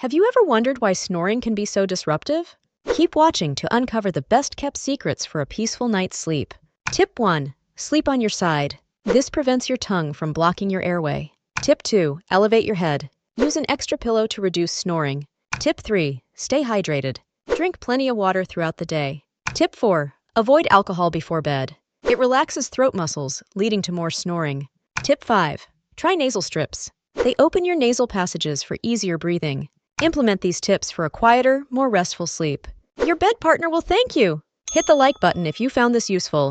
Have you ever wondered why snoring can be so disruptive? Keep watching to uncover the best-kept secrets for a peaceful night's sleep. Tip 1. Sleep on your side. This prevents your tongue from blocking your airway. Tip 2. Elevate your head. Use an extra pillow to reduce snoring. Tip 3. Stay hydrated. Drink plenty of water throughout the day. Tip 4. Avoid alcohol before bed. It relaxes throat muscles, leading to more snoring. Tip 5. Try nasal strips. They open your nasal passages for easier breathing. Implement these tips for a quieter, more restful sleep. Your bed partner will thank you! Hit the like button if you found this useful.